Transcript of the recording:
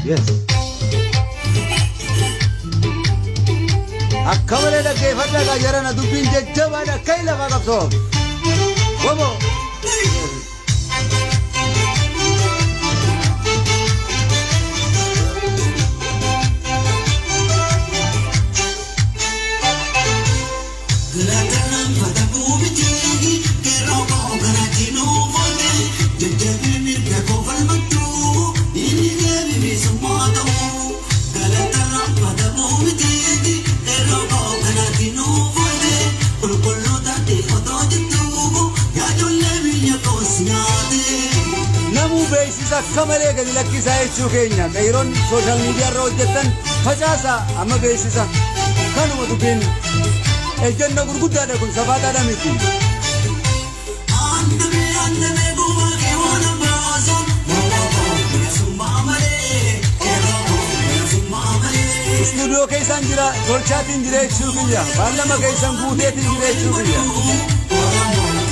Yes. Akkamale dhagge fadha ka jarana dubbin jajjabaadha kai lafa qabsoo. Bobo. Akkamale gadi lakkisaa jechuu keenya qeeroon sooshaal miidiyaa irra hojjetan facaasa amma beeksisa kanuma dubbiin ejjenna gurguddaadha kun safaadhaadha miti. Istuudiyoo keessaan jira tolchaatiin jira jechuu kiyya baallama keessan guuteetiin jira jechuu kiyya.